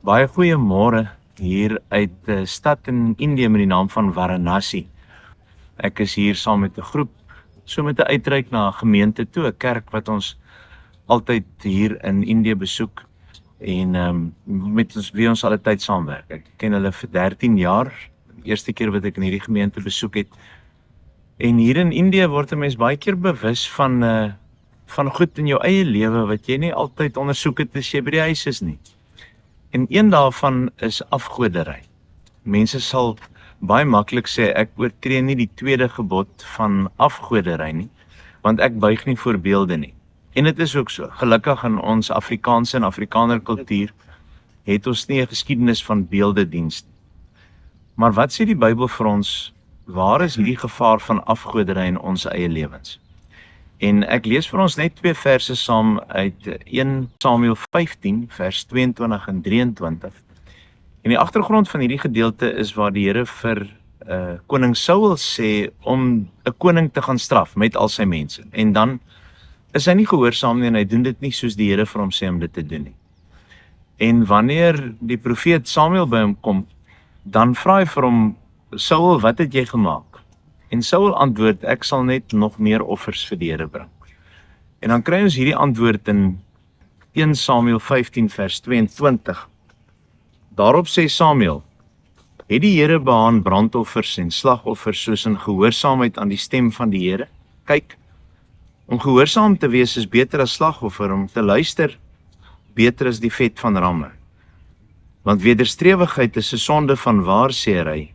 Baie goeie môre hier uit 'n stad in Indië met die naam van Varanasi. Ek is hier saam met 'n groep, so met 'n uitreik na 'n gemeente toe, 'n kerk wat ons altyd hier in Indië besoek en met ons wie ons al 'n tyd saamwerk. Ek ken hulle vir 13 jaar. Die eerste keer wat ek in hierdie gemeente besoek het. En hier in Indië word 'n mens baie keer bewus van goed in jou eie lewe wat jy nie altyd ondersoek het as jy by die huis is nie. En een daarvan is afgoderry. Mense sal baie maklik sê ek oortree nie die tweede gebod van afgoderry nie, want ek buig nie voor beelde nie. En dit is ook so. Gelukkig in ons Afrikaanse en Afrikaner kultuur het ons nie 'n geskiedenis van beeldediens nie. Maar wat sê die Bybel vir ons? Waar is hierdie gevaar van afgoderry in ons eie lewens? En ek lees vir ons net 2 verse saam uit 1 Samuel 15 vers 22 en 23. En die agtergrond van hierdie gedeelte is waar die Here vir koning Saul sê om 'n koning te gaan straf met al sy mense. En dan is hy nie gehoorsaam nie en hy doen dit nie soos die Here vir hom sê om dit te doen nie. En wanneer die profeet Samuel by hom kom, dan vra hy vir hom, Saul, wat het jy gemaak? En Saul antwoord, ek sal net nog meer offers vir die Here bring. En dan kry ons hierdie antwoord in 1 Samuel 15 vers 22. Daarop sê Samuel, het die Here behaan brandoffers en slagoffers soos in gehoorsaamheid aan die stem van die Here? Kyk, om gehoorsaam te wees is beter as slagoffer, om te luister beter as die vet van ramme. Want wederstrewigheid is 'n sonde van waarsêery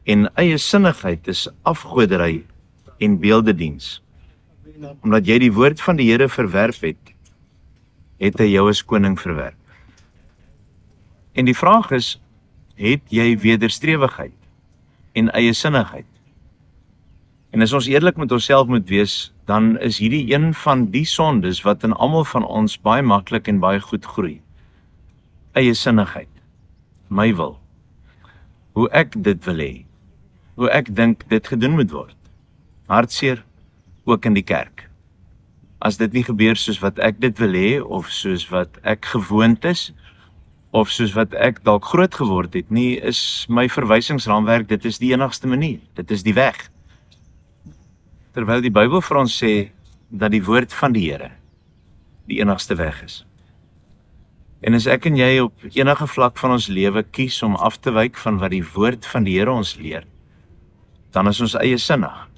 en eie sinnigheid is afgoderry en beeldediens. Omdat jy die woord van die Here verwerp het hy jou as koning verwerp. En die vraag is, het jy wederstrewigheid en eie sinnigheid? En as ons eerlik met onsself moet wees, dan is hierdie een van die sondes wat in almal van ons baie maklik en baie goed groei. Eie sinnigheid, my wil, hoe ek dit wil hê, hoe ek dink dit gedoen moet word. Hartseer, ook in die kerk. As dit nie gebeur soos wat ek dit wil hê, of soos wat ek gewoond is, of soos wat ek dalk groot geword het nie, is my verwysingsraamwerk, dit is die enigste manier, dit is die weg. Terwyl die Bybel vir ons sê, dat die woord van die Here die enigste weg is. En as ek en jy op enige vlak van ons lewe kies om af te wyk van wat die woord van die Here ons leer, dan is ons eie sinnig.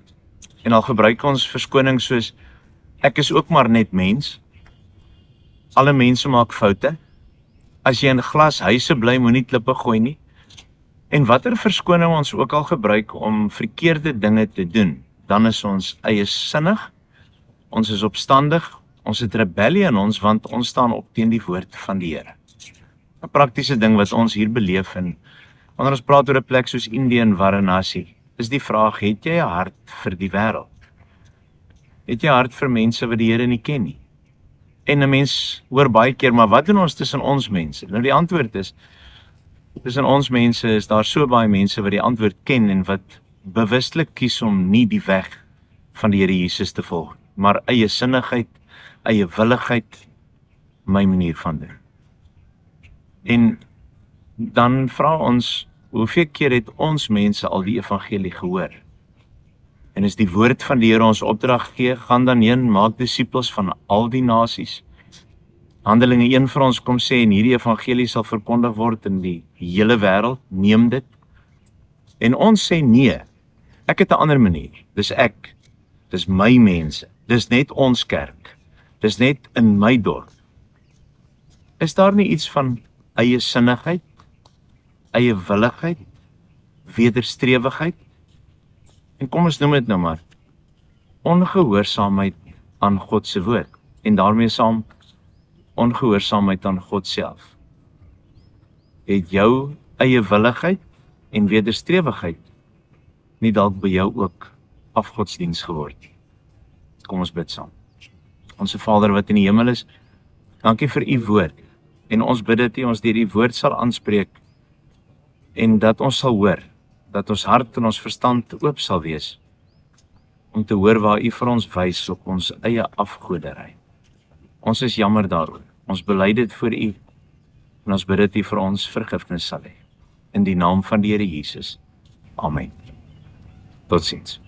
En al gebruik ons verskoning soos, ek is ook maar net mens, alle mense maak foute, as jy in glashuise bly, moenie klippe gooi nie, en watter verskoning ons ook al gebruik om verkeerde dinge te doen, dan is ons eie sinnig, ons is opstandig, ons het rebellie in ons, want ons staan op teen die woord van die Here. 'n Praktiese ding wat ons hier beleef, en wanneer ons praat oor 'n plek soos Indië en Varanasi, is die vraag, het jy 'n hart vir die wêreld? Het jy 'n hart vir mense wat die Here nie ken nie? En 'n mens hoor baie keer, maar wat doen ons tussen ons mense? Nou die antwoord is, tussen ons mense is daar so baie mense wat die antwoord ken en wat bewuslik kies om nie die weg van die Here Jesus te volg, maar eie sinnigheid, eie willigheid, my manier van doen. En dan vra ons, hoeveel keer het ons mense al die evangelie gehoor? En as die woord van die Here ons opdrag gee, gaan dan heen, maak disippels van al die nasies. Handelinge 1 vir ons kom sê, en hierdie evangelie sal verkondig word in die hele wêreld, neem dit. En ons sê nee, ek het 'n ander manier, dis ek, dis my mense, dis net ons kerk, dis net in my dorp. Is daar nie iets van eie sinnigheid, eie willigheid, wederstrewigheid? En kom ons noem dit nou maar, ongehoorsaamheid aan God se woord, en daarmee saam, ongehoorsaamheid aan God self. Het jou eie willigheid en wederstrewigheid nie dalk by jou ook afgodsdiens geword? Kom ons bid saam. Onse Vader wat in die hemel is, dankie vir u woord, en ons bid dat u ons deur die woord sal aanspreek, en dat ons sal hoor, dat ons hart en ons verstand oop sal wees, om te hoor waar u vir ons wys op ons eie afgoderry. Ons is jammer daaroor, ons bely dit voor u, En ons bid dat U vir ons vergifnis sal hê. In die naam van die Here Jesus. Amen. Totsiens.